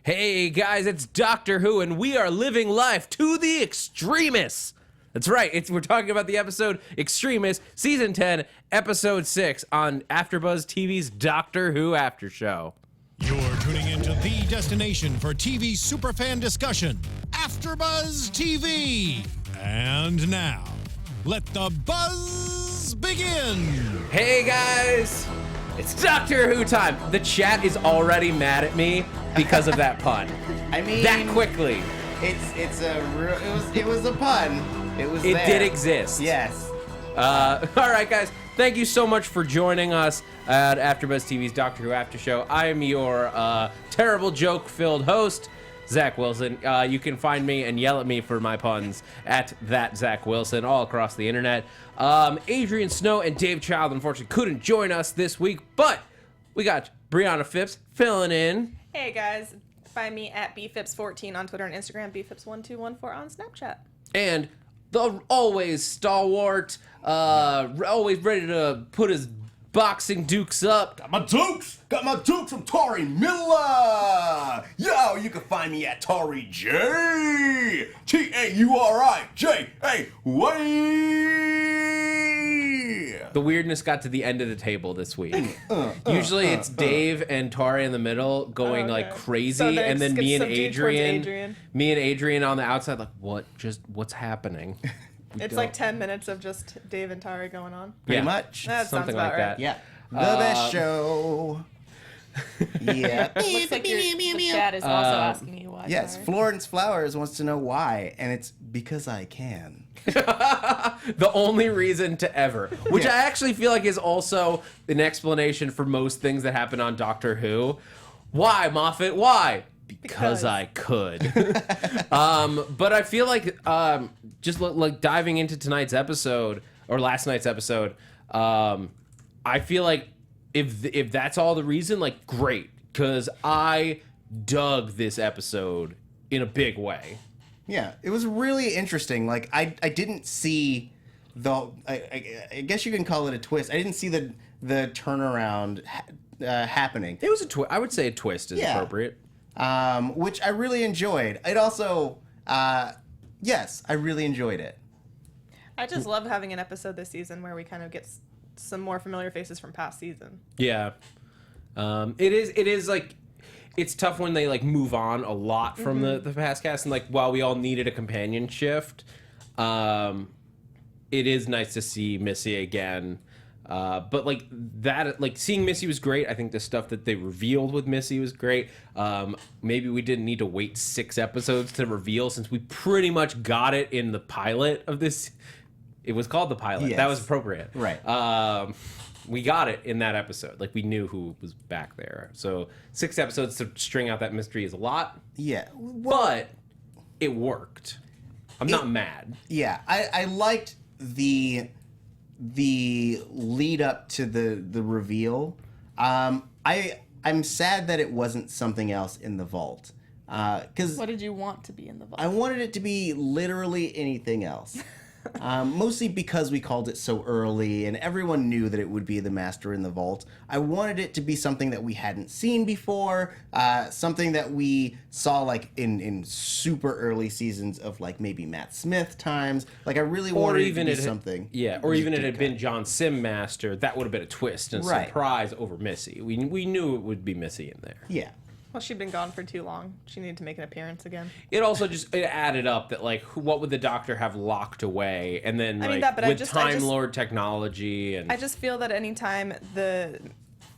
Hey guys, it's Doctor Who, and we are living life to the Extremis. That's right, we're talking about the episode Extremis, Season 10, Episode 6 on AFTERBUZZ TV's Doctor Who After Show. You're tuning into the destination for TV superfan discussion, AFTERBUZZ TV. And now, let the buzz begin. Hey guys, it's Doctor Who time. The chat is already mad at me because of that pun. I mean, that quickly. It was a pun. It did exist. Yes. All right, guys. Thank you so much for joining us at AFTERBUZZ TV's Doctor Who After Show. I am your terrible joke-filled host, Zach Wilson. You can find me and yell at me for my puns at that Zach Wilson all across the internet. Adrian Snow and Dave Child unfortunately couldn't join us this week, but we got Briana Phipps filling in. Hey guys, find me at bphipps14 on Twitter and Instagram, bphipps1214 on Snapchat. And the always stalwart, always ready to put his boxing dukes up. Got my dukes from Tauri Miller. Yo, you can find me at Tauri J. TAURIJAY. The weirdness got to the end of the table this week. Usually it's Dave and Tauri in the middle going like crazy, So and then me and subdued towards Adrian on the outside like, what's happening? It's like 10 minutes of just Dave and Tari going on. Pretty much. That something sounds like about that. right. Yeah. The best show. Yeah. Looks like the chat is also asking you why. Yes, Tari. Florence Flowers wants to know why, and it's because I can. The only reason to ever, which I actually feel like is also an explanation for most things that happen on Doctor Who. Why, Moffat? Why? Because I could. But I feel like just like diving into tonight's episode or last night's episode, I feel like if that's all the reason, like great, because I dug this episode in a big way. Yeah, it was really interesting. Like I didn't see I guess you can call it a twist. I didn't see the turnaround happening. It was a twist. I would say a twist is appropriate. Which I really enjoyed. It also, yes, I really enjoyed it. I just love having an episode this season where we kind of get some more familiar faces from past season. Yeah. It is like, it's tough when they like move on a lot from the past cast, and like while we all needed a companion shift, it is nice to see Missy again. But like that, like seeing Missy was great. I think the stuff that they revealed with Missy was great. Maybe we didn't need to wait 6 episodes to reveal, since we pretty much got it in the pilot of this. It was called the pilot. Yes. That was appropriate. Right. We got it in that episode. Like we knew who was back there. So 6 episodes to string out that mystery is a lot. Yeah. But it worked. I'm not mad. Yeah, I liked the lead up to the reveal. I'm sad that it wasn't something else in the vault. Because What did you want to be in the vault? I wanted it to be literally anything else. Mostly because we called it so early and everyone knew that it would be the Master in the Vault. I wanted it to be something that we hadn't seen before, something that we saw like in super early seasons of like maybe Matt Smith times. Like I really wanted it to be something. Yeah, or even it had been John Sim Master. That would have been a twist and a surprise over Missy. We knew it would be Missy in there. Yeah. Well, she'd been gone for too long. She needed to make an appearance again. It also just added up that like what would the Doctor have locked away, and then with Time Lord technology and I just feel that anytime the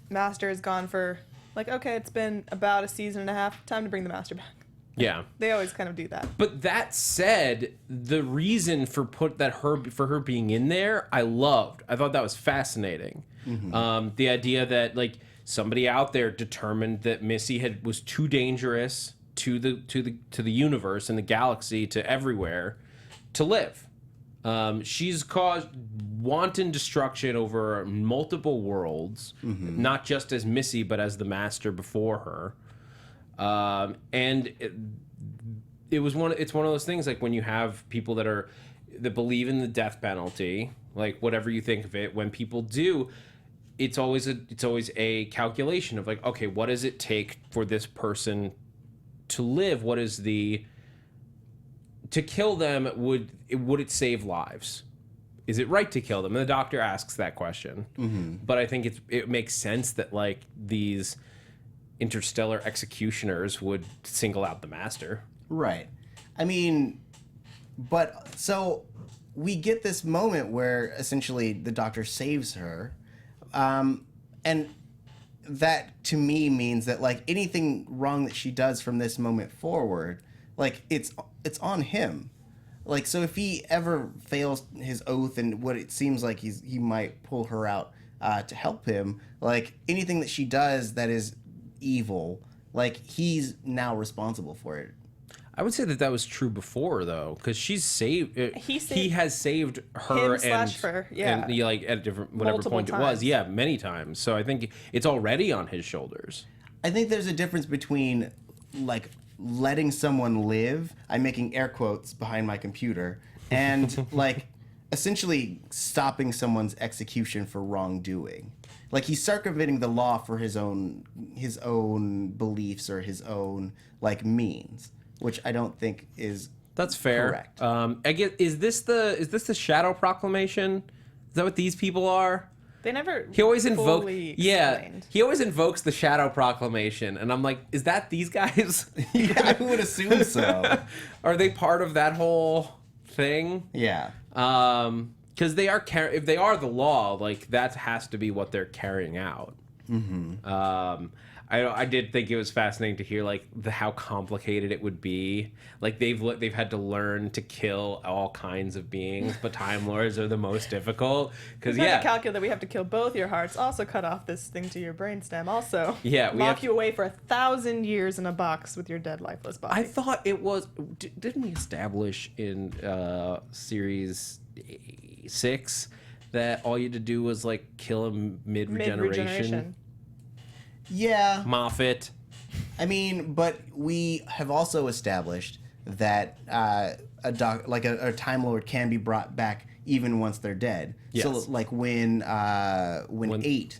Master is gone for like, okay, it's been about a season and a half, time to bring the Master back. yeah. They always kind of do that. But that said, the reason for her being in there, I loved. I thought that was fascinating. Mm-hmm. The idea that like somebody out there determined that Missy was too dangerous to the universe and the galaxy, to everywhere, to live. She's caused wanton destruction over multiple worlds, not just as Missy, but as the Master before her. And it's one of those things, like when you have people that believe in the death penalty, like whatever you think of it, when people do, it's always a calculation of like, okay, what does it take for this person to live, what is the... To kill them, would it save lives? Is it right to kill them? And the Doctor asks that question. But I think it makes sense that, like, these interstellar executioners would single out the Master. Right. I mean, but so we get this moment where essentially the Doctor saves her. And that to me means that, like, anything wrong that she does from this moment forward, like, it's on him. Like, so if he ever fails his oath and what it seems like he might pull her out to help him, like, anything that she does that is evil, like, he's now responsible for it. I would say that was true before, though, because she's saved. He has saved her her, yeah. and like at a different whatever Multiple point times. it was, yeah, many times. So I think it's already on his shoulders. I think there's a difference between, like, letting someone live, I'm making air quotes behind my computer, and like essentially stopping someone's execution for wrongdoing. Like, he's circumventing the law for his own beliefs or his own, like, means, which I don't think is That's fair. correct. I get. Is this the Shadow Proclamation? Is that what these people are? They never. He always invokes. fully Yeah, explained. he always invokes the Shadow Proclamation, and I'm like, is that these guys? Yeah, I would assume so. Are they part of that whole thing? Yeah. Because they are if they are the law, like, that has to be what they're carrying out. I did think it was fascinating to hear, like, how complicated it would be. Like, they've had to learn to kill all kinds of beings, but Time Lords are the most difficult. Because We have to calculate that we have to kill both your hearts. Also, cut off this thing to your brainstem. Also, Yeah, we lock have- you away for 1,000 years in a box with your dead, lifeless body. I thought it was. Didn't we establish in series 6 that all you had to do was, like, kill him mid-regeneration? Mid-regeneration. Yeah. Moffat. I mean, but we have also established that a Time Lord can be brought back even once they're dead. Yes. So, like, when 8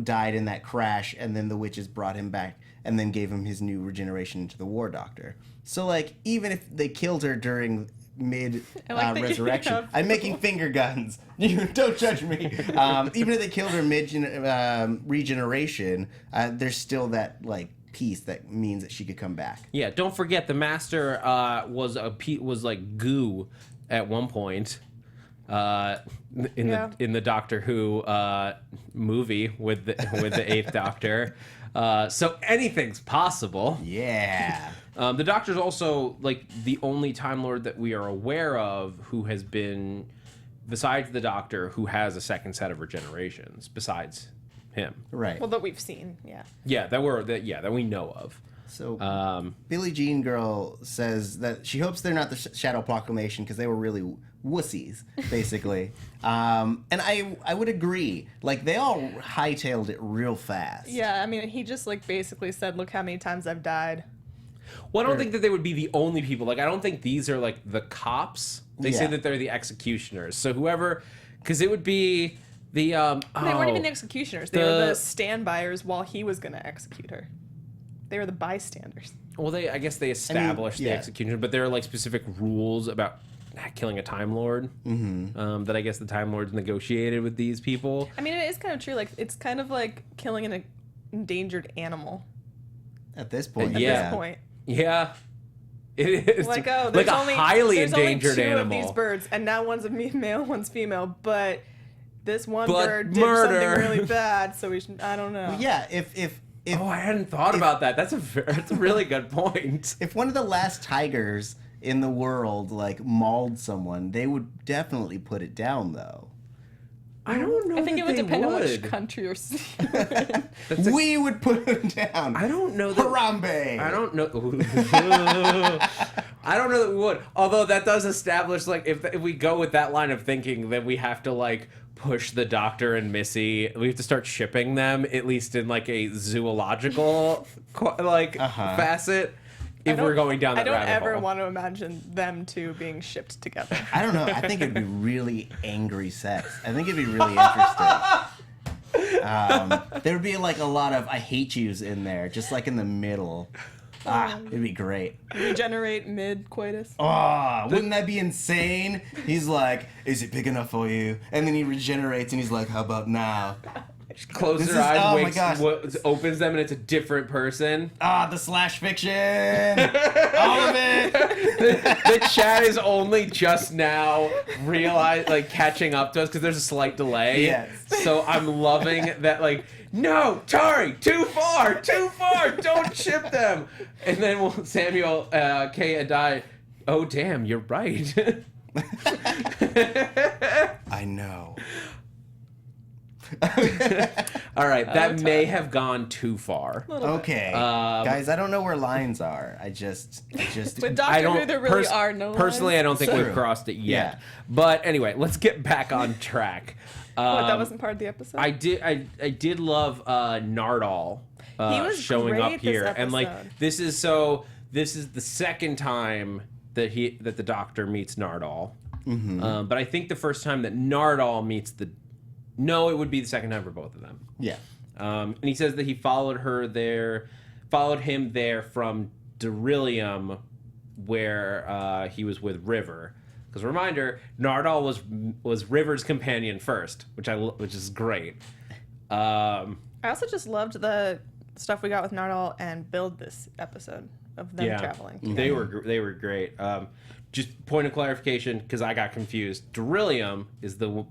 died in that crash, and then the witches brought him back and then gave him his new regeneration to the War Doctor. So, like, even if they killed her during mid I like that you resurrection, have- I'm making finger guns. You don't judge me. Even if they killed her mid regeneration, there's still that, like, piece that means that she could come back. Yeah, don't forget the Master was like goo at one point in the Doctor Who movie with the Eighth Doctor. So anything's possible. Yeah. The Doctor's also, like, the only Time Lord that we are aware of who has been, besides the Doctor, who has a second set of regenerations besides him. Right. Well, that we've seen, yeah. Yeah, that we know of. So Billie Jean Girl says that she hopes they're not the Shadow Proclamation because they were really wussies, basically. And I would agree. Like, they all hightailed it real fast. Yeah, I mean, he just, like, basically said, look how many times I've died. Well, I don't think that they would be the only people. Like, I don't think these are, like, the cops. They say Yeah. that they're the executioners. So whoever, because it would be the They weren't even the executioners. They were the standbyers while he was going to execute her. They were the bystanders. Well, I guess they established the yeah. execution, but there are, like, specific rules about killing a Time Lord that I guess the Time Lords negotiated with these people. I mean, it is kind of true. Like, it's kind of like killing an endangered animal At this point, at Yeah. this point. Yeah. It is. Like, oh, like there's a only, highly there's endangered only two animal. of these birds, and now one's a male, one's female, but this one But bird did murder. something really bad, so we should, I don't know. yeah, if Oh, I hadn't thought about that. That's a really good point. if one of the last tigers in the world, like, mauled someone, they would definitely put it down, though. I don't know. I think that it would they depend on which would. country or city. We would put it down. I don't know that. Harambe. I don't know. I don't know that we would. Although that does establish, like, if we go with that line of thinking, then we have to, like, push the Doctor and Missy. We have to start shipping them, at least in, like, a zoological facet. If we're going down that I don't rabbit ever hole. want to imagine them two being shipped together. I don't know. I think it'd be really angry sex. I think it'd be really interesting. There would be, like, a lot of I hate yous in there, just, like, in the middle. It'd be great. Regenerate mid-coitus. Oh, wouldn't that be insane? He's like, is it big enough for you? And then he regenerates and he's like, how about now? Closes This her is- eyes, oh my wakes, gosh. opens them, and it's a different person. The slash fiction. All of it. The chat is only just now catching up to us because there's a slight delay. Yes. So I'm loving that, like, no, Tari, too far, don't ship them. And then Samuel K. Adai, oh damn, you're right. I know. All right, that may have gone too far. Okay. Guys, I don't know where lines are. I just With Doctor Who, there really are no personally, lines. I don't think True. we've crossed it yet. Yeah. But anyway, let's get back on track. That wasn't part of the episode? I did love Nardal He was showing great up this here, and like episode. this is the second time that the Doctor meets Nardal. But I think the first time that Nardal meets it would be the second time for both of them. yeah. And he says that he followed him there from Beryllium, where he was with River. Because reminder, Nardal was River's companion first, which is great. I also just loved the stuff we got with Nardal and Build this episode of them traveling. They were great. Just point of clarification, because I got confused. Beryllium is the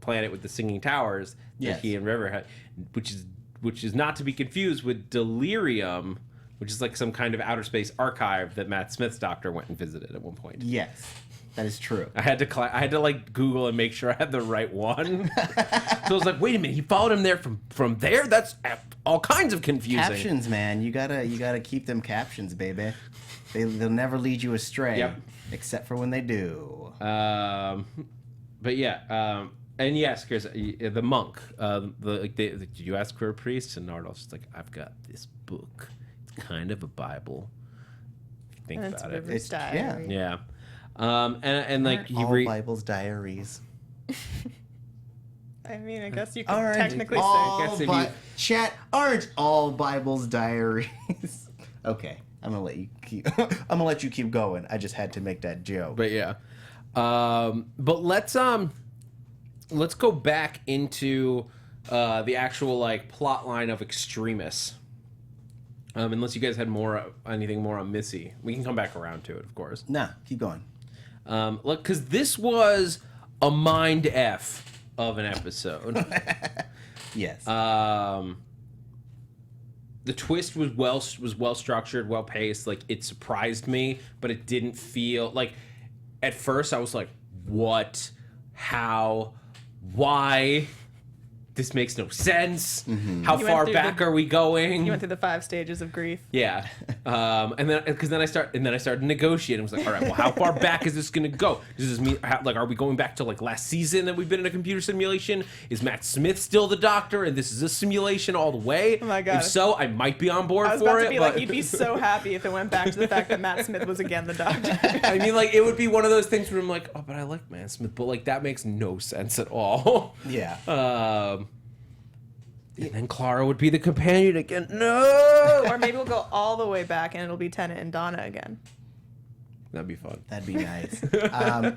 planet with the singing towers that he and River had, which is not to be confused with Delirium, which is like some kind of outer space archive that Matt Smith's Doctor went and visited at one point. Yes. That is true. I had to like Google and make sure I had the right one. So I was like, wait a minute, he followed him there from there? That's all kinds of confusing. Captions, man. You gotta keep them captions, baby. They'll never lead you astray. Yep. Except for when they do. But yeah, and yes, Chris, the monk. Did you ask for a priest? And Nardal's just like, I've got this book. It's kind of a Bible. Think And it's about it. River's diary. Yeah. And like he all Bible's diaries. I mean, I guess you could Aren't technically all say. guess if Bi- you- Chat, aren't all Bible's diaries? Okay, I'm gonna let you keep going. I just had to make that joke. But yeah, but let's go back into the actual like plot line of Extremis. Unless you guys had anything more on Missy, we can come back around to it, of course. Nah, keep going. Look, because this was a mind F of an episode. Yes. The twist was well structured, well paced. Like, it surprised me, but it didn't feel like. At first, I was like, "What? How? Why? This makes no sense. How You far went through back are we going?" You went through the 5 stages of grief. Yeah, and then I started negotiating. I was like, all right, well, how far back is this gonna go? Does this mean are we going back to like last season that we've been in a computer simulation? Is Matt Smith still the Doctor, and this is a simulation all the way? Oh my God. If so, I might be on board I was for about it. to be but like, you'd be so happy if it went back to the fact that Matt Smith was again the Doctor. I mean, like, it would be one of those things where I'm like, oh, but I like Matt Smith, but like that makes no sense at all. Yeah. And then Clara would be the companion again. No. Or maybe we'll go all the way back and it'll be Tennant and Donna again. That'd be fun. That'd be nice.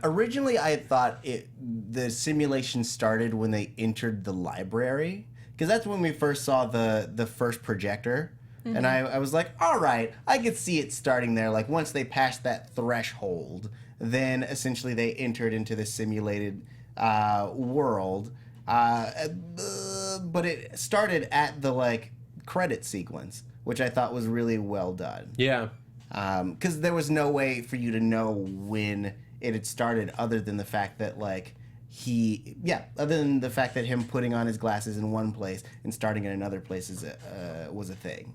Originally, I had thought the simulation started when they entered the library, because that's when we first saw the first projector. Mm-hmm. And I was like, all right, I could see it starting there. Like, once they passed that threshold, then essentially they entered into the simulated world. But it started at the like credit sequence, which I thought was really well done. Yeah. Because there was no way for you to know when it had started, other than the fact that other than the fact that him putting on his glasses in one place and starting in another place was a thing.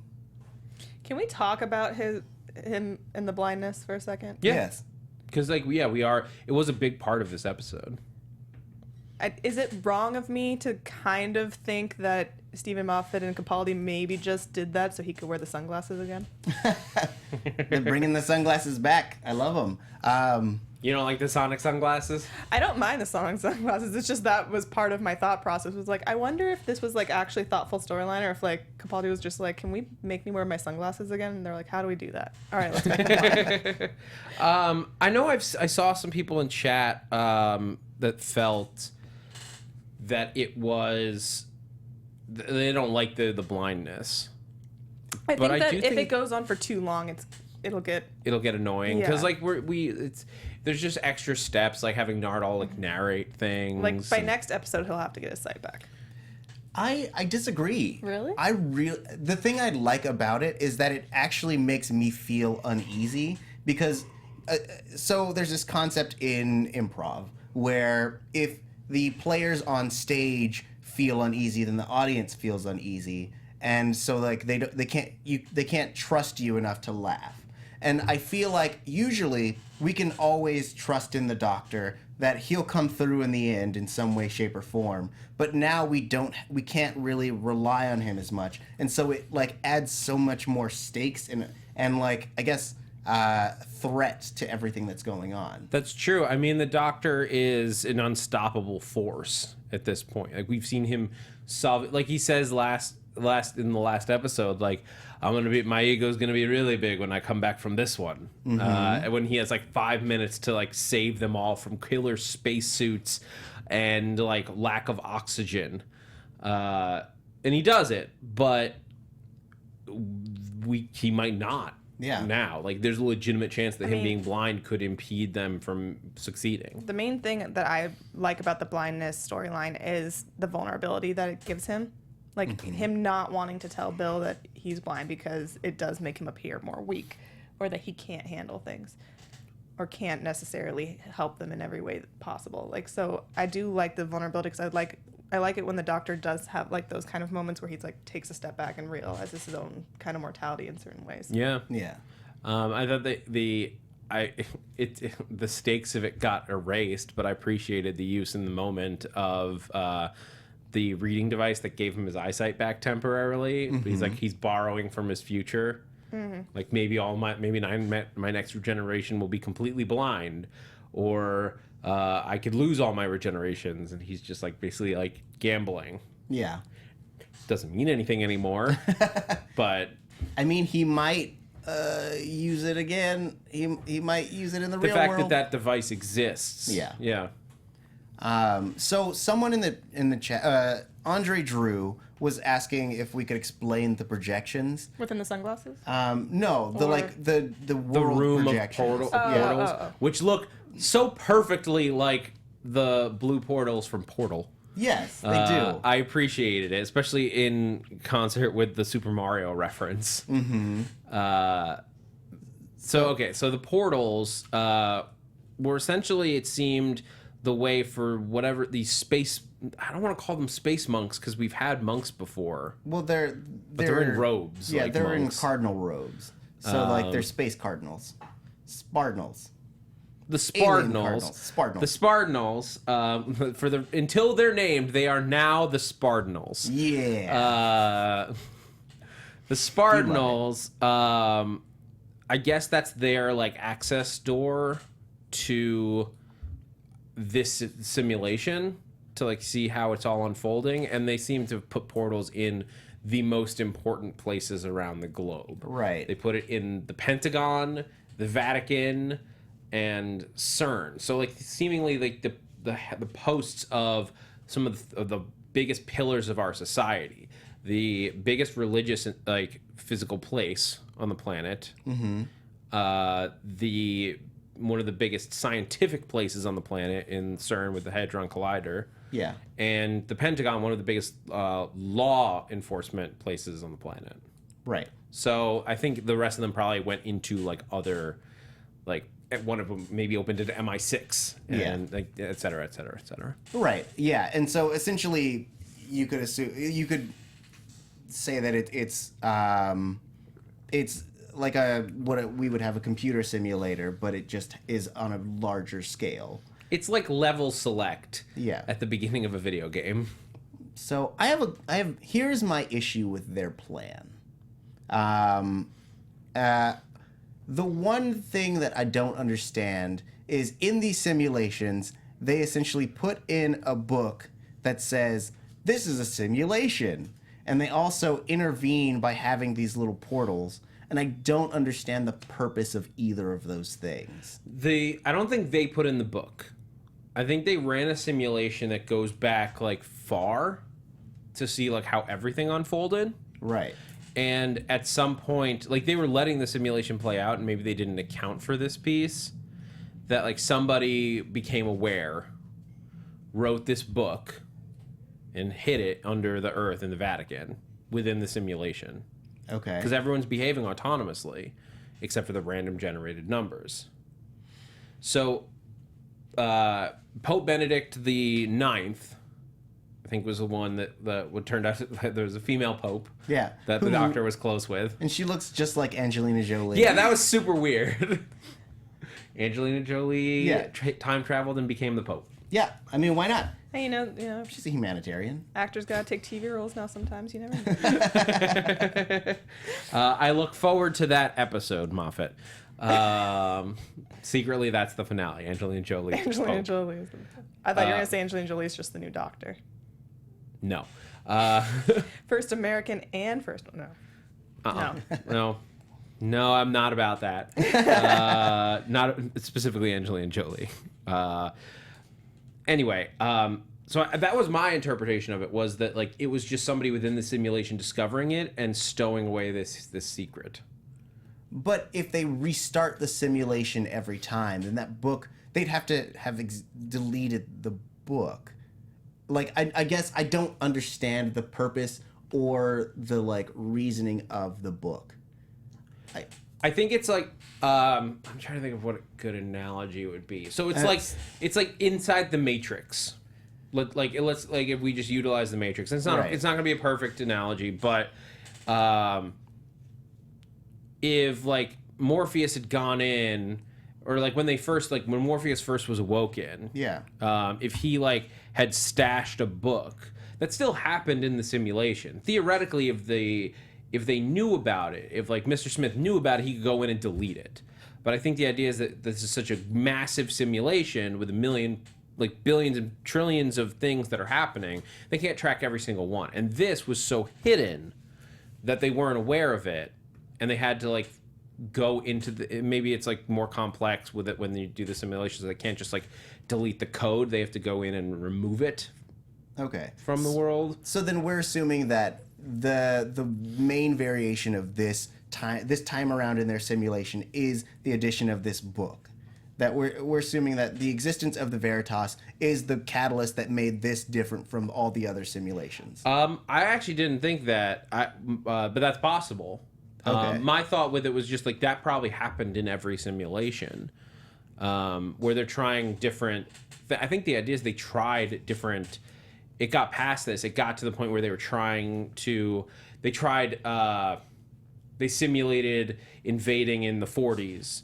Can we talk about him and the blindness for a second? Yeah. Yes. Because like we are. It was a big part of this episode. Is it wrong of me to kind of think that Stephen Moffat and Capaldi maybe just did that so he could wear the sunglasses again? They're bringing the sunglasses back. I love them. You don't like the Sonic sunglasses? I don't mind the Sonic sunglasses. It's just that was part of my thought process. Was like, I wonder if this was like actually thoughtful storyline, or if like Capaldi was just like, can we make me wear my sunglasses again? And they're like, how do we do that? All right, let's make them blind. I know I saw some people in chat that felt that it was they don't like the blindness. I But think I that do if think- it goes on for too long, it'll get Annoying because Yeah. like there's just extra steps like having Nardal like narrate things. like by and- next episode he'll have to get his sight back. I disagree. Really? The thing I like about it is that it actually makes me feel uneasy because so there's this concept in improv where if the players on stage feel uneasy, then the audience feels uneasy, and so like they can't trust you enough to laugh. And I feel like usually we can always trust in the Doctor that he'll come through in the end in some way, shape, or form. But now we can't really rely on him as much, and so it like adds so much more stakes and like I guess threat to everything that's going on. That's true. I mean, the Doctor is an unstoppable force at this point. Like we've seen him solve. Like he says last in the last episode, like my ego's gonna be really big when I come back from this one. When he has like 5 minutes to like save them all from killer spacesuits and like lack of oxygen, and he does it, but he might not. Yeah. Now, like, there's a legitimate chance that him being blind could impede them from succeeding. The main thing that I like about the blindness storyline is the vulnerability that it gives him. Like, him not wanting to tell Bill that he's blind because it does make him appear more weak, or that he can't handle things, or can't necessarily help them in every way possible. Like, so I do like the vulnerability because I like it when the Doctor does have like those kind of moments where he's like takes a step back and realizes his own kind of mortality in certain ways. Yeah. Yeah. I thought the stakes of it got erased, but I appreciated the use in the moment of the reading device that gave him his eyesight back temporarily. But he's like he's borrowing from his future. Like maybe my next regeneration will be completely blind, or I could lose all my regenerations, and he's just like basically like gambling. Yeah. Doesn't mean anything anymore, but I mean, he might use it again. He might use it in the real fact world. that device exists. Yeah. So someone in the chat, Andre Drew, was asking if we could explain the projections. Within the sunglasses? No, the Or- like the world The room of projections. portals, which look so perfectly like the blue portals from Portal. Yes, they do. I appreciated it, especially in concert with the Super Mario reference. So the portals were essentially, it seemed, the way for whatever these space. I don't want to call them space monks because we've had monks before. Well, they're in robes. Yeah, like they're monks. in cardinal robes. So like they're space cardinals, Spardinals. The Alien Spardinals. cardinals. The Spardinals. Until they're named, they are now the Spardinals. Yeah. The Spardinals. I guess that's their like access door to this simulation to like see how it's all unfolding, and they seem to put portals in the most important places around the globe. Right. They put it in the Pentagon, the Vatican, and CERN. So like seemingly like the posts of some of the biggest pillars of our society, the biggest religious like physical place on the planet, one of the biggest scientific places on the planet in CERN with the Hadron Collider. Yeah. And the Pentagon, one of the biggest law enforcement places on the planet. Right. So I think the rest of them probably went into like other, like one of them maybe opened into MI6 and like et cetera, et cetera, et cetera. Right. Yeah. And so essentially, you could say that it's like we would have a computer simulator, but it just is on a larger scale. It's like level select. Yeah. At the beginning of a video game. So here's my issue with their plan. The one thing that I don't understand is in these simulations, they essentially put in a book that says, this is a simulation. And they also intervene by having these little portals. And I don't understand the purpose of either of those things. I don't think they put in the book. I think they ran a simulation that goes back like far to see like how everything unfolded. Right. And at some point, like they were letting the simulation play out, and maybe they didn't account for this piece, that like somebody became aware, wrote this book, and hid it under the earth in the Vatican within the simulation. Okay. Because everyone's behaving autonomously, except for the random generated numbers. So, Pope Benedict the Ninth, I think, was the one that would turn out there was a female pope. Yeah. That the Doctor was close with. And she looks just like Angelina Jolie. Yeah, that was super weird. Angelina Jolie Yeah. time traveled and became the Pope. Yeah. I mean, why not? Hey, you know, She's a humanitarian. actors gotta take TV roles now. Sometimes you never know. I look forward to that episode, Moffat. Secretly, that's the finale. Angelina Jolie. Angelina Pope. Jolie. I thought you were gonna say Angelina Jolie is just the new Doctor. No. First American and first no. No, I'm not about that. Not specifically Angelina Jolie. Anyway, so that was my interpretation of it, was that like it was just somebody within the simulation discovering it and stowing away this secret. But if they restart the simulation every time, then that book, they'd have to have deleted the book. Like, I guess I don't understand the purpose or the, like, reasoning of the book. I think it's like I'm trying to think of what a good analogy would be. So it's like inside the Matrix. Like if we just utilize the Matrix. It's not Right. It's not going to be a perfect analogy, but if like Morpheus had gone in, or like when Morpheus first was awoken, Yeah. if he like had stashed a book, that still happened in the simulation. Theoretically, if they knew about it, if like Mr. Smith knew about it, he could go in and delete it. But I think the idea is that this is such a massive simulation with billions and trillions of things that are happening, they can't track every single one. And this was so hidden that they weren't aware of it, and they had to like go into maybe it's like more complex with it when you do the simulations. They can't just like delete the code. They have to go in and remove it Okay. from the world. So then we're assuming that the main variation of this time around in their simulation is the addition of this book. That we're assuming that the existence of the Veritas is the catalyst that made this different from all the other simulations. I actually didn't think that, but that's possible. Okay. My thought with it was just like that probably happened in every simulation, where they're trying different. I think the idea is they tried different. It got past this. It got to the point where they were trying to. They tried. They simulated invading in the 40s,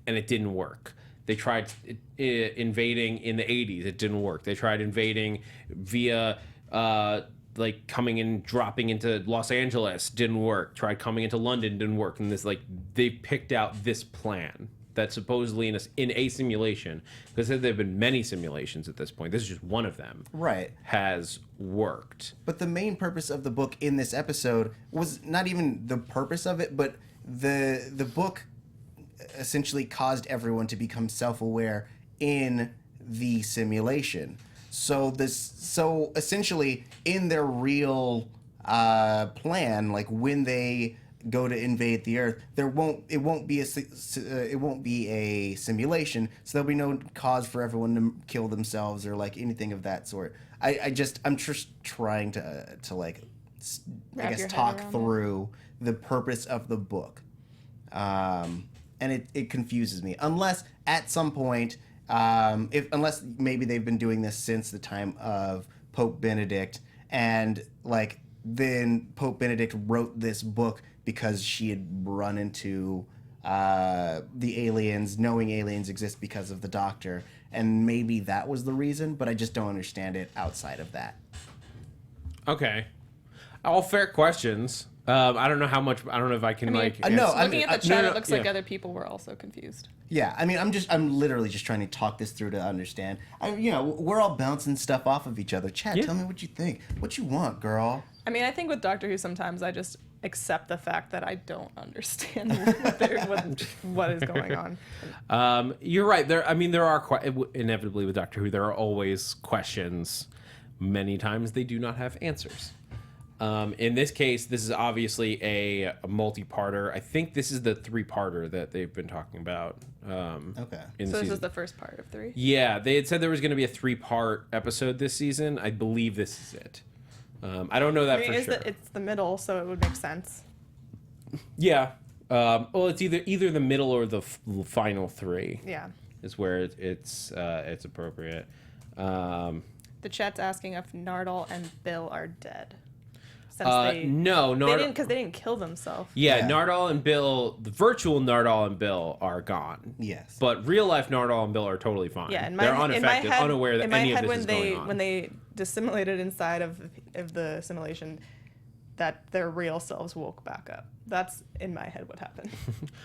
and it didn't work. They tried invading in the 80s. It didn't work. They tried invading via like coming and dropping into Los Angeles. Didn't work. Tried coming into London. Didn't work. And this like they picked out this plan that supposedly in a simulation, because there have been many simulations at this point. This is just one of them. Right. Has worked. But the main purpose of the book in this episode was not even the purpose of it, but the book essentially caused everyone to become self-aware in the simulation. So essentially in their real plan, like when they go to invade the Earth, it won't be a simulation, so there'll be no cause for everyone to kill themselves or like anything of that sort. I'm just trying to like I guess talk through the purpose of the book, and it confuses me unless at some point unless maybe they've been doing this since the time of Pope Benedict, and like then Pope Benedict wrote this book because she had run into the aliens, knowing aliens exist because of the Doctor, and maybe that was the reason, but I just don't understand it outside of that. Okay. All fair questions. I don't know how much. I don't know if I can no, looking at the chat, no, it looks yeah. like other people were also confused. Yeah, I mean, I'm literally just trying to talk this through to understand. We're all bouncing stuff off of each other. Chad, tell me what you think. What you want, girl? I mean, I think with Doctor Who, sometimes I just accept the fact that I don't understand what is going on. You're right. There are inevitably with Doctor Who, there are always questions. Many times they do not have answers. In this case, this is obviously a multi-parter. I think this is the 3-parter that they've been talking about. Okay. In the So this season. is the first part of 3? Yeah, they had said there was going to be a 3-part episode this season. I believe this is it. I don't know that for sure. It's the middle, so it would make sense. Yeah. Well, it's either the middle or the final 3. Yeah. Is where it's appropriate. The chat's asking if Nardole and Bill are dead. Since No, because they didn't kill themselves. Yeah, Yeah. Nardole and Bill, the virtual Nardole and Bill are gone. Yes. But real life Nardole and Bill are totally fine. Yeah, they're unaffected, unaware that any of this is going on. When they dissimulated inside of the simulation, that their real selves woke back up. That's in my head what happened.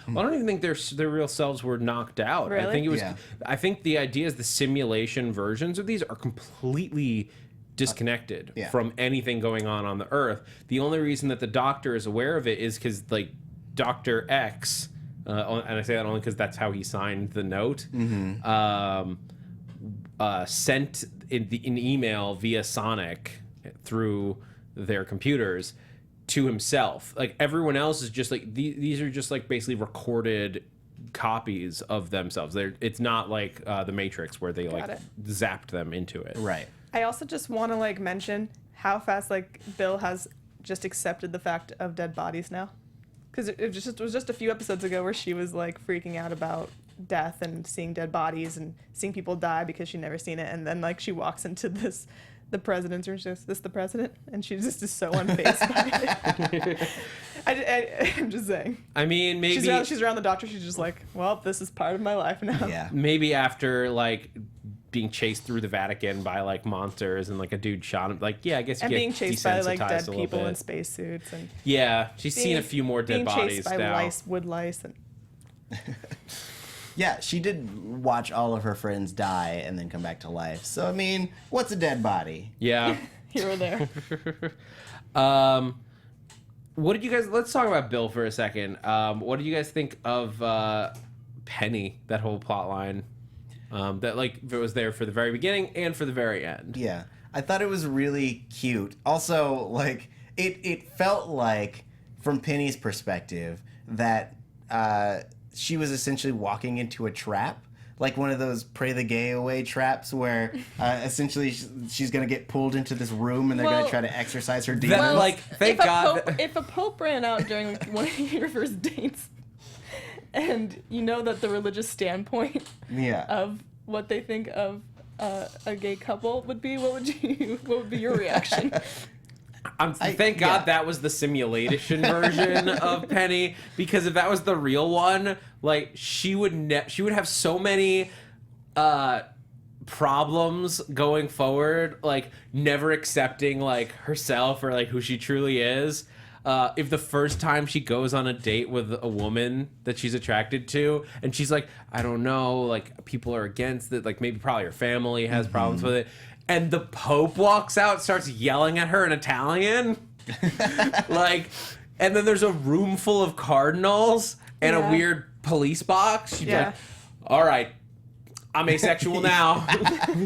Well, I don't even think their real selves were knocked out. Really? I think it was. Yeah. I think the idea is the simulation versions of these are completely disconnected from anything going on the Earth. The only reason that the Doctor is aware of it is because like Dr. X, and I say that only because that's how he signed the note. Sent an email via Sonic through their computers to himself. Like everyone else is just like these are just like basically recorded copies of themselves. It's not like the Matrix where they zapped them into it. Right. I also just want to mention how fast Bill has just accepted the fact of dead bodies now, because it was just a few episodes ago where she was freaking out about death and seeing dead bodies and seeing people die because she'd never seen it, and then she walks into the president's room. She's just, "This the president?" And she just is so unfazed by it. I'm just saying. I mean, maybe she's around the Doctor. She's just like, "Well, this is part of my life now." Yeah. maybe after being chased through the Vatican by monsters and a dude shot him. Yeah, I guess you and get being chased by desensitized dead a little people bit. in spacesuits and Yeah, she's seen a few more dead being bodies chased by now. wood lice and Yeah, she did watch all of her friends die and then come back to life. So, I mean, what's a dead body? Yeah. here or there. What did you guys? Let's talk about Bill for a second. What did you guys think of Penny? That whole plot line. That it was there for the very beginning and for the very end. Yeah, I thought it was really cute. Also, it felt like, from Penny's perspective, that she was essentially walking into a trap, like one of those pray the gay away traps where essentially she's going to get pulled into this room and they're going to try to exercise her demons. Thank God. If a pope ran out during one of your first dates, and you know that the religious standpoint of what they think of a gay couple would be, what would be your reaction? Thank God that was the simulation version of Penny, because if that was the real one, she would have so many problems going forward, never accepting herself or who she truly is. If the first time she goes on a date with a woman that she's attracted to, and she's like, I don't know, people are against it, maybe probably her family has problems with it, and the Pope walks out, starts yelling at her in Italian, and then there's a room full of cardinals and a weird police box. She'd be like, all right, I'm asexual now.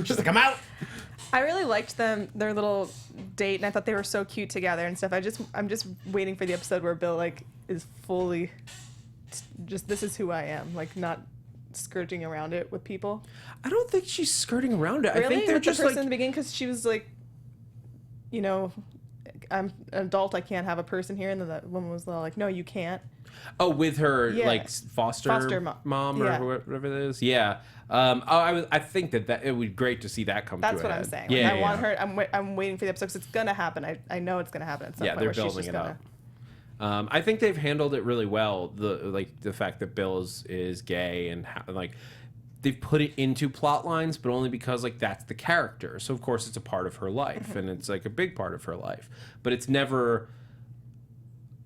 She's like, I'm out. I really liked their little date, and I thought they were so cute together and stuff. I'm just waiting for the episode where Bill is fully just, this is who I am, not skirting around it with people. I don't think she's skirting around it. Really? I think they're With just the person in the beginning, because she was I'm an adult, I can't have a person here, and then that woman was like, no, you can't. Oh, with her foster mom or yeah. whatever it is. Yeah. I think that it would be great to see that come. That's to a what head. I'm saying. Yeah, I want her. I'm waiting for the episode because it's gonna happen. I know it's gonna happen at some point. They're where she's building just it up. I think they've handled it really well. The fact that Bill is gay and they've put it into plot lines, but only because that's the character. So of course it's a part of her life, and it's a big part of her life. But it's never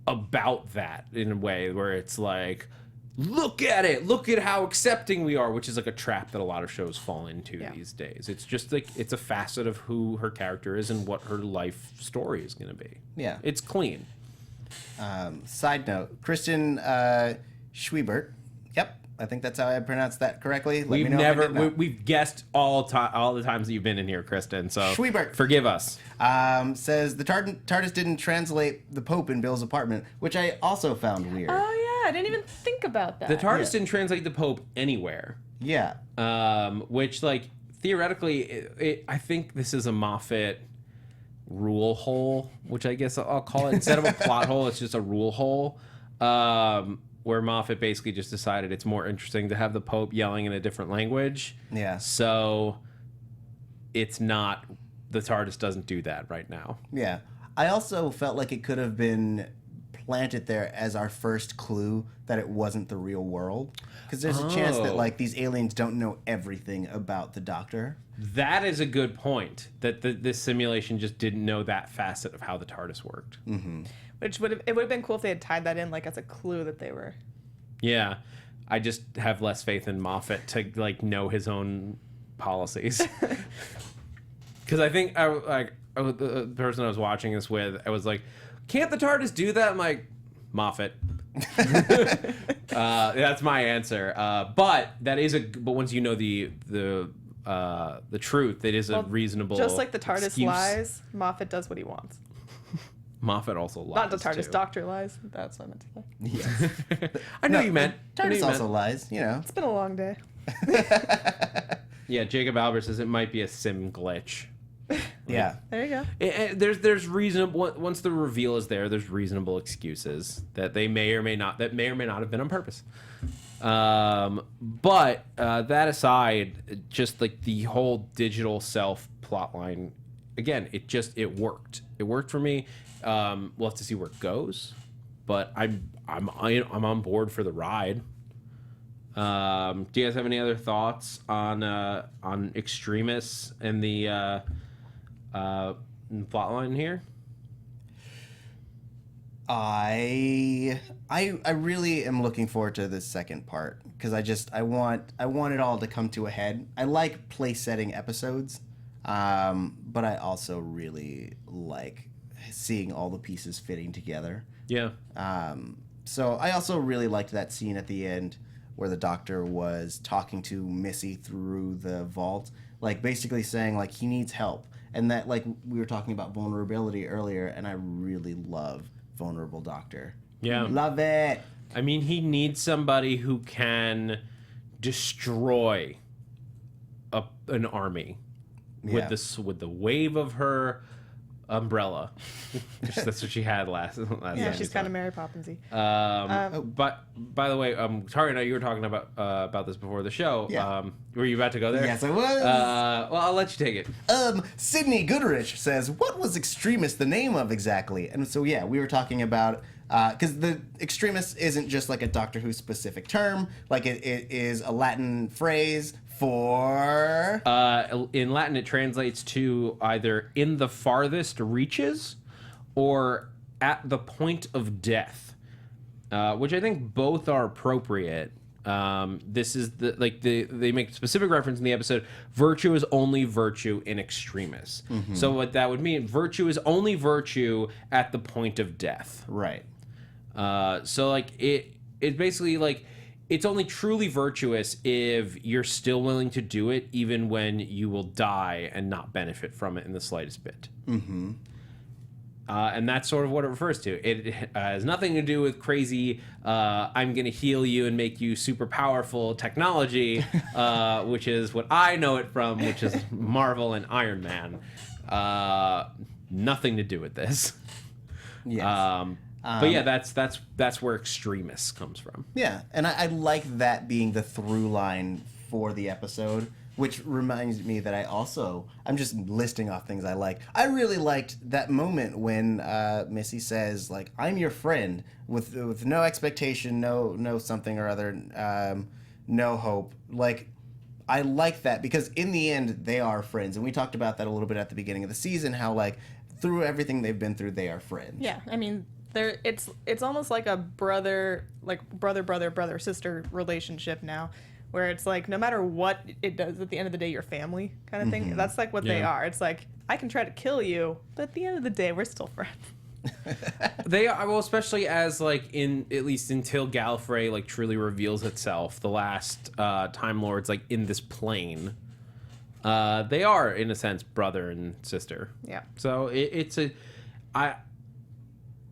about that in a way where it's like, look at it, look at how accepting we are, which is like a trap that a lot of shows fall into these days. It's just like, it's a facet of who her character is and what her life story is going to be. Yeah. It's clean. Side note, Kristen Schwiebert. Yep, I think that's how I pronounced that correctly. Let me know if I did not. We've guessed all the times that you've been in here, Kristen, so Schwiebert. forgive us. Says the TARDIS didn't translate the Pope in Bill's apartment, which I also found weird. Oh yeah, I didn't even think about that. The TARDIS didn't translate the Pope anywhere. Yeah. Which, like, theoretically, I think this is a Moffat rule hole, which I guess I'll call it. Instead of a plot hole, it's just a rule hole, where Moffat basically just decided it's more interesting to have the Pope yelling in a different language. Yeah. So it's not, the TARDIS doesn't do that right now. Yeah. I also felt like it could have been planted there as our first clue that it wasn't the real world. Because there's a chance that, like, these aliens don't know everything about the Doctor. That is a good point, that this simulation just didn't know that facet of how the TARDIS worked. Mm-hmm. Which would have been cool if they had tied that in, like, as a clue that they were. Yeah, I just have less faith in Moffat to, like, know his own policies. Because I think the person I was watching this with, I was like, can't the TARDIS do that? I'm like, Moffat. That's my answer. But once you know the truth, it is a reasonable. Just like the TARDIS excuse. Lies, Moffat does what he wants. Moffat also lies. Not the TARDIS, too. Doctor lies. That's what I meant to say. Yes. I know you meant. TARDIS also lies, you know. It's been a long day. Yeah, Jacob Albert says it might be a sim glitch. Yeah. There you go. There's reasonable, once the reveal is there's reasonable excuses that they may or may not have been on purpose. But that aside, just like the whole digital self plotline, again, it worked. It worked for me. We'll have to see where it goes, but I'm on board for the ride. Do you guys have any other thoughts on Extremis and the plotline here? I really am looking forward to this second part because I want it all to come to a head. I like place setting episodes, but I also really like seeing all the pieces fitting together. Yeah. So I also really liked that scene at the end where the Doctor was talking to Missy through the vault, like basically saying like he needs help, and that, like, we were talking about vulnerability earlier, and I really love vulnerable Doctor. Yeah. Love it. I mean, he needs somebody who can destroy an army with the wave of her umbrella. That's what she had last Yeah, she's kind of Mary Poppins-y. But by the way, Tauri and I, you were talking about this before the show. Yeah. Were you about to go there? Yes, I was. Well, I'll let you take it. Sydney Goodrich says, what was Extremis the name of exactly? And so, yeah, we were talking about, because the Extremis isn't just like a Doctor Who specific term, like it is a Latin phrase for... In Latin, it translates to either in the farthest reaches or at the point of death, which I think both are appropriate. This is they make specific reference in the episode. Virtue is only virtue in Extremis. Mm-hmm. So what that would mean, virtue is only virtue at the point of death. Right. So like it's basically like it's only truly virtuous if you're still willing to do it, even when you will die and not benefit from it in the slightest bit. Mm-hmm. And that's sort of what it refers to. It has nothing to do with crazy, I'm going to heal you and make you super powerful technology, which is what I know it from, which is Marvel and Iron Man. Nothing to do with this. Yes. But yeah, that's where Extremis comes from. Yeah, and I like that being the through line for the episode, which reminds me that I'm just listing off things I like. I really liked that moment when Missy says, like, I'm your friend with no expectation, no something or other, no hope. Like, I like that because in the end, they are friends. And we talked about that a little bit at the beginning of the season, how, like, through everything they've been through, they are friends. Yeah, I mean, It's almost like a brother sister relationship now, where it's like no matter what it does, at the end of the day, you're family kind of thing. That's like what they are. It's like I can try to kill you, but at the end of the day, we're still friends. They are, well, especially as like at least until Gallifrey like truly reveals itself, the last Time Lords like in this plane, they are in a sense brother and sister. Yeah. So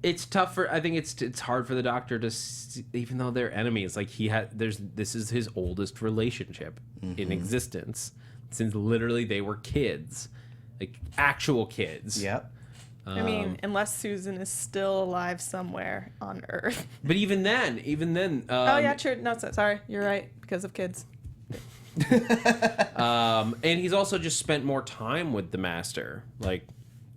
it's tough for, I think it's hard for the Doctor to see, even though they're enemies, like this is his oldest relationship in existence since literally they were kids, like actual kids. Yep. I mean, unless Susan is still alive somewhere on Earth. But even then. Oh yeah, true. No, sorry, you're right, because of kids. And he's also just spent more time with the Master, like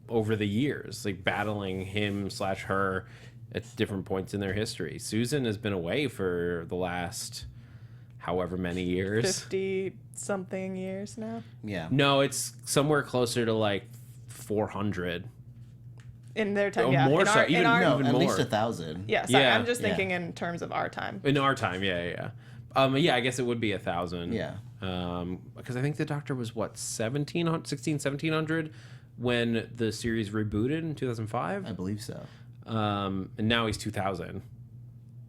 over the years, like battling him/her at different points in their history. Susan has been away for the last however many years. 50-something years now. Yeah. No, it's somewhere closer to like 400. In their time, Oh, yeah. more in so, our, even in our, No, even at more. least 1,000. Yeah, sorry, Yeah. I'm just thinking in terms of our time. In our time, yeah. Yeah, I guess it would be 1,000. Yeah. Because I think the Doctor was, what, 1700 when the series rebooted in 2005? I believe so. And now he's 2000.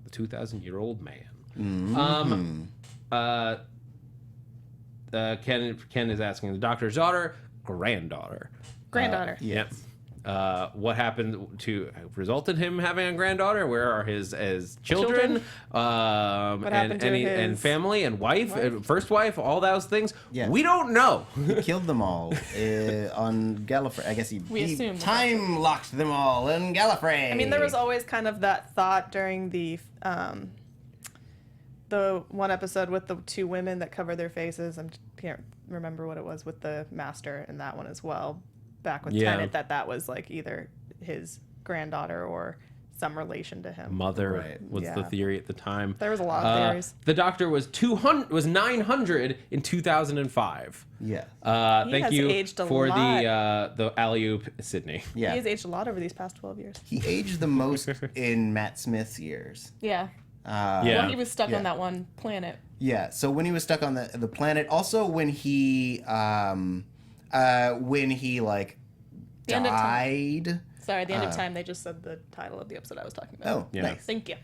The 2,000-year-old man. Ken is asking the Doctor's daughter, granddaughter. Granddaughter. Yes. What happened to resulted him having a granddaughter? Where are his children? happened to and his family and wife, first wife, all those things? Yeah. We don't know. He killed them all on Gallifrey. I guess We he assume. time locked them all in Gallifrey. I mean, there was always kind of that thought during the one episode with the two women that cover their faces. I can't remember what it was with the Master in that one as well. Back with Tennant, that was like either his granddaughter or some relation to him. Mother was the theory at the time. There was a lot of theories. The Doctor was 900 in 2005. Yeah. Thank has you aged a for lot. the alley-oop, Sydney. Yeah. He has aged a lot over these past 12 years. He aged the most in Matt Smith's years. Yeah. Yeah. Well, he was stuck Yeah. on that one planet. Yeah. So when he was stuck on the planet, also when he like The end of time. died. Sorry, the end of time. They just said the title of the episode I was talking about. Oh, Yeah. nice. Thank you.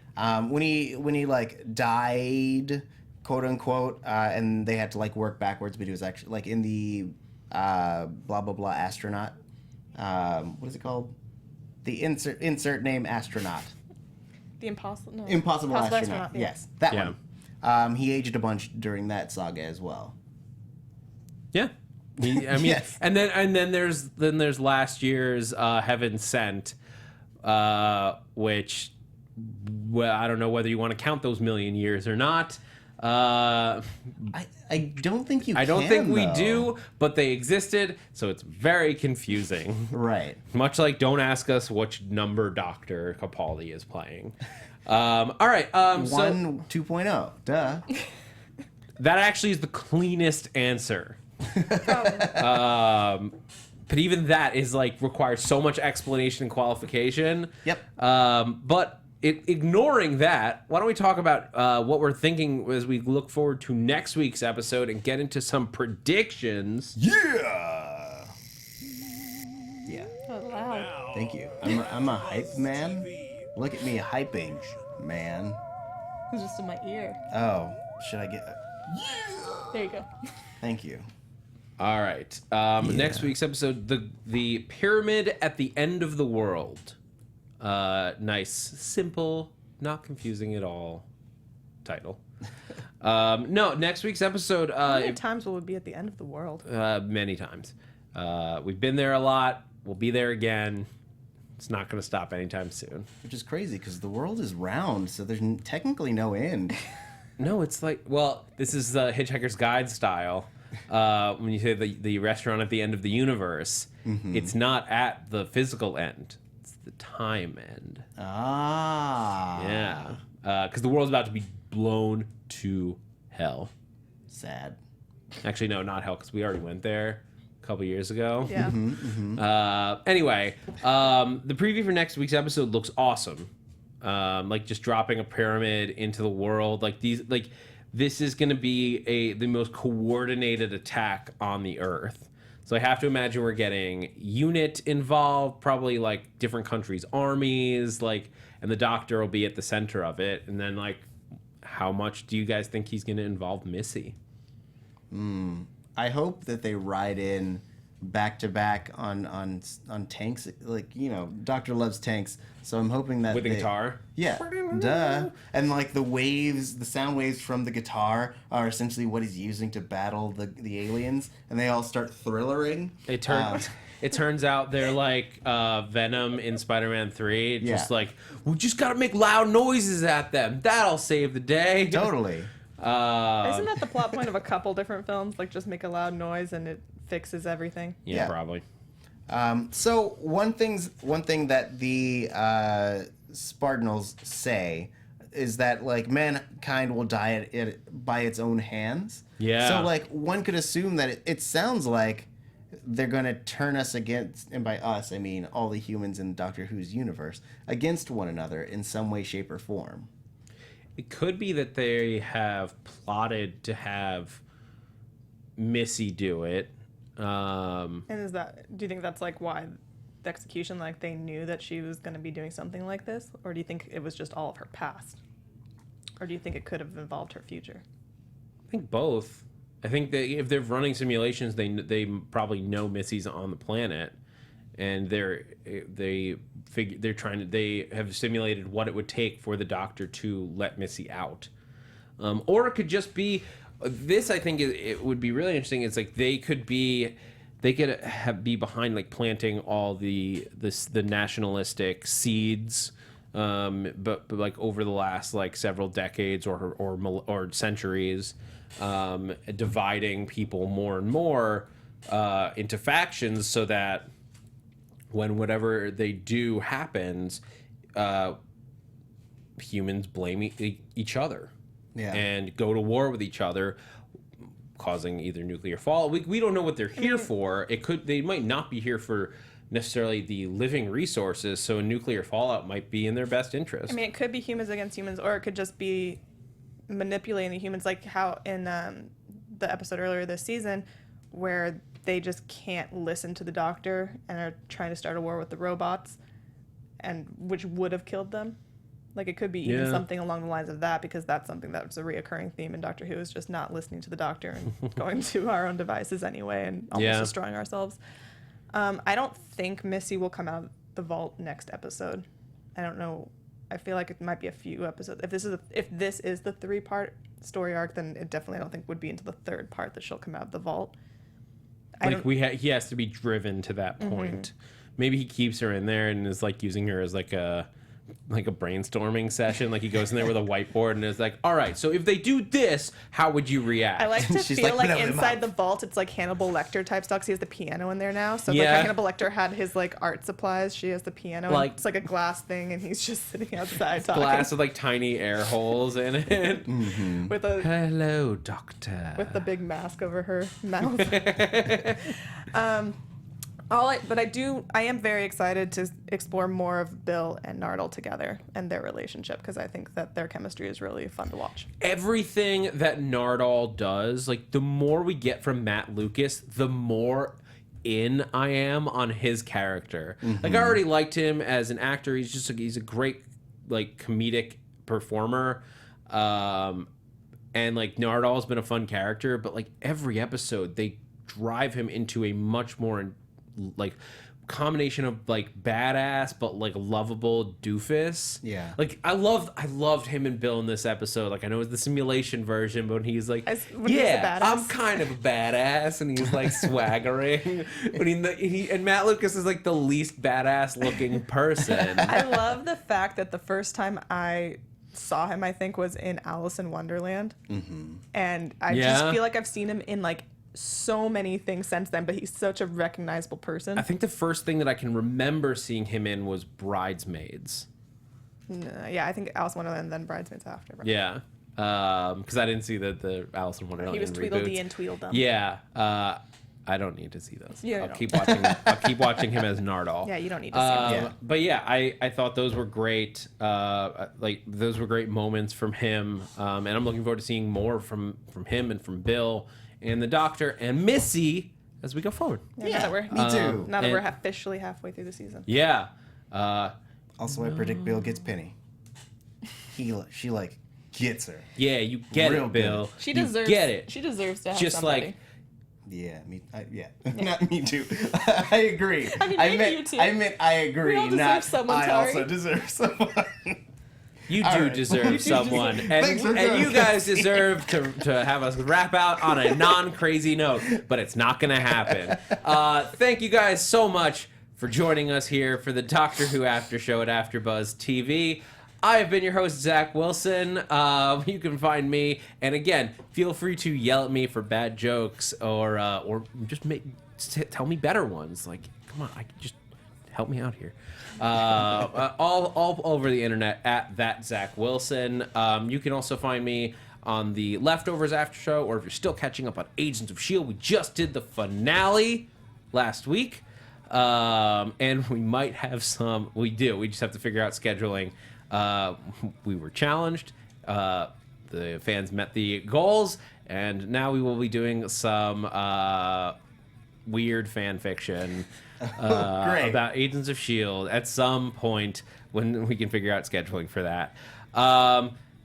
When he like died, quote unquote, and they had to like work backwards, but he was actually like in the blah blah blah astronaut. What is it called? The insert name astronaut. The Impossible. No. Impossible astronaut. Yeah. Yes, that Yeah. one. He aged a bunch during that saga as well. Yeah. I mean, Yes. and then there's last year's Heaven Sent, which, well, I don't know whether you want to count those million years or not. I don't think you. I don't can, think we though. do, but they existed, so it's very confusing. Right. Much like don't ask us which number Dr. Capaldi is playing. All right. So 2.0. Duh. that actually is the cleanest answer. But even that is like requires so much explanation and qualification. Yep. But ignoring that, why don't we talk about what we're thinking as we look forward to next week's episode and get into some predictions. Yeah. Yeah. Oh, wow. Thank you. I'm a hype man. Look at me hyping, man. It was just in my ear. Oh, should I get? There you go. Thank you. All right. Next week's episode, the pyramid at the end of the world. Nice, simple, not confusing at all. Title. No, next week's episode. How many times will it be at the end of the world? Many times. We've been there a lot. We'll be there again. It's not going to stop anytime soon. Which is crazy because the world is round, so there's technically no end. No, it's like, well, this is Hitchhiker's Guide style. When you say the restaurant at the end of the universe, it's not at the physical end. It's the time end. Ah. Yeah. Because the world's about to be blown to hell. Sad. Actually, no, not hell, because we already went there. couple years ago. Yeah. Anyway, the preview for next week's episode looks awesome. Like just dropping a pyramid into the world. This is going to be the most coordinated attack on the Earth. So I have to imagine we're getting UNIT involved, probably like different countries' armies, and the Doctor will be at the center of it. And then how much do you guys think he's going to involve Missy? I hope that they ride in back to back on tanks. Doctor loves tanks, so I'm hoping that With a guitar? Yeah, duh. And the waves, the sound waves from the guitar are essentially what he's using to battle the aliens, and they all start thrillering. It turns out they're like Venom in Spider-Man 3. Just we just got to make loud noises at them. That'll save the day. Totally. Isn't that the plot point of a couple different films? Just make a loud noise and it fixes everything. Yeah, probably. So one thing that the Spartanals say is that mankind will die by its own hands. Yeah. So one could assume that it sounds like they're going to turn us against, and by us I mean all the humans in Doctor Who's universe, against one another in some way, shape, or form. It could be that they have plotted to have Missy do it. And do you think that's why the execution, they knew that she was going to be doing something like this? Or do you think it was just all of her past? Or do you think it could have involved her future? I think both. I think that if they're running simulations, they probably know Missy's on the planet, and they have simulated what it would take for the Doctor to let Missy out, or it could just be this. I think it would be really interesting. It's they could be behind planting all the nationalistic seeds, but over the last several decades or centuries, dividing people more and more into factions, so that when whatever they do happens, humans blame each other and go to war with each other, causing either nuclear fallout. We don't know what they're here for. They might not be here for necessarily the living resources, so a nuclear fallout might be in their best interest. It could be humans against humans, or it could just be manipulating the humans, like how in the episode earlier this season where they just can't listen to the Doctor and are trying to start a war with the robots, and which would have killed them. It could be even something along the lines of that, because that's something that was a reoccurring theme in Doctor Who, is just not listening to the Doctor and going to our own devices anyway and almost destroying ourselves. I don't think Missy will come out of the vault next episode. I don't know. I feel like it might be a few episodes. If this is the 3-part story arc, then it definitely I don't think would be into the 3rd part that she'll come out of the vault. He has to be driven to that point. Maybe he keeps her in there and is using her as a brainstorming session. He goes in there with a whiteboard and is all right, so if they do this, how would you react? I like to feel inside the vault it's Hannibal Lecter type stuff, because he has the piano in there now. So Hannibal Lecter had his art supplies, she has the piano, and it's a glass thing, and he's just sitting outside talking. Glass with tiny air holes in it. With a hello, Doctor. With the big mask over her mouth. I am very excited to explore more of Bill and Nardole together and their relationship, because I think that their chemistry is really fun to watch. Everything that Nardole does, the more we get from Matt Lucas, the more in I am on his character. I already liked him as an actor. He's a great comedic performer. And Nardole's been a fun character, but every episode they drive him into a much more combination of badass but lovable doofus. Yeah. I loved him and Bill in this episode. I know it was the simulation version, but when he's I'm kind of a badass, and he's swaggering. And Matt Lucas is the least badass looking person. I love the fact that the first time I saw him, I think, was in Alice in Wonderland. And I just feel I've seen him in so many things since then, but he's such a recognizable person. I think the first thing that I can remember seeing him in was Bridesmaids. I think Alice in Wonderland and then Bridesmaids after. Right? Yeah, because I didn't see the Alice in Wonderland. He was Tweedledee and Tweedledum. Yeah, I don't need to see those. Yeah, I'll no. keep watching. I'll keep watching him as Nardole. Yeah, you don't need to see him. Yeah. But yeah, I thought those were great. Like those were great moments from him, and I'm looking forward to seeing more from him and from Bill and the Doctor and Missy as we go forward. Yeah, now that we're, me too. now that we're and- officially halfway through the season. Yeah. Also, I predict Bill gets Penny. She like gets her. Yeah, you get Real it, Bill. She You deserves. get it. She deserves to have Just somebody. like Yeah, not me too. I agree. I mean, maybe you too. I meant I agree. We all deserve not someone, I Tauri. also deserve someone. you All do right. deserve someone, Thanks for and you going. guys deserve to have us wrap out on a non-crazy note, but it's not going to happen. Thank you guys so much for joining us here for the Doctor Who After Show at AfterBuzz TV. I have been your host, Zach Wilson. You can find me, and again, feel free to yell at me for bad jokes or just tell me better ones. Like, come on, just help me out here. All over the internet at that Zach Wilson. You can also find me on the Leftovers After Show, or if you're still catching up on Agents of S.H.I.E.L.D., we just did the finale last week. And we might have some. We do. We just have to figure out scheduling. We were challenged. The fans met the goals, and now we will be doing some weird fan fiction Great. about Agents of S.H.I.E.L.D. at some point when we can figure out scheduling for that.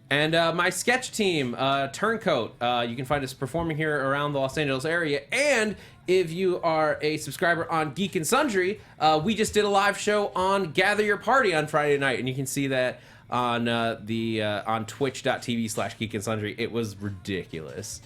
And my sketch team, Turncoat, you can find us performing here around the Los Angeles area. And if you are a subscriber on Geek and Sundry, we just did a live show on Gather Your Party on Friday night, and you can see that on on twitch.tv/Geek and Sundry. It was ridiculous.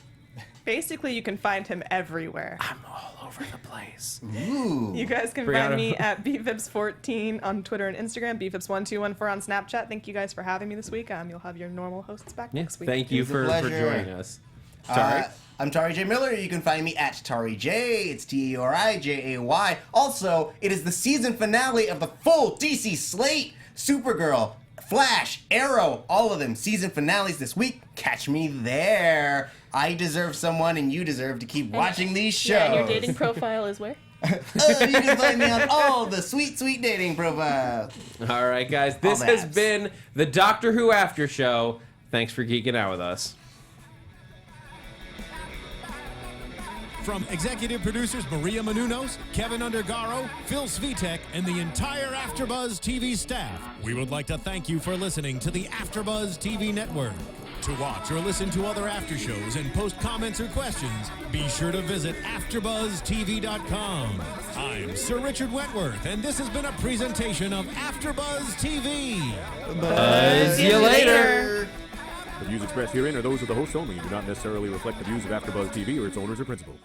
Basically, you can find him everywhere. I'm all over the place. Ooh. You guys can Briana. find me at bfips14 on Twitter and Instagram, bfips1214 on Snapchat. Thank you guys for having me this week. You'll have your normal hosts back Yeah, next week. thank you It was a for pleasure. joining us. Sorry. I'm Tauri J. Miller. You can find me at Tauri J. It's TAURIJAY. Also, it is the season finale of the full DC slate. Supergirl, Flash, Arrow, all of them season finales this week. Catch me there. I deserve someone, and you deserve to keep watching these shows. Yeah, and your dating profile is where? You can find me on all the sweet, sweet dating profiles. All right, guys. This the has apps. been the Doctor Who After Show. Thanks for geeking out with us. From executive producers Maria Menounos, Kevin Undergaro, Phil Svitek, and the entire AfterBuzz TV staff, we would like to thank you for listening to the AfterBuzz TV network. To watch or listen to other after shows and post comments or questions, be sure to visit AfterBuzzTV.com. I'm Sir Richard Wentworth, and this has been a presentation of AfterBuzz TV. See you later. The views expressed herein are those of the hosts only and do not necessarily reflect the views of AfterBuzz TV or its owners or principals.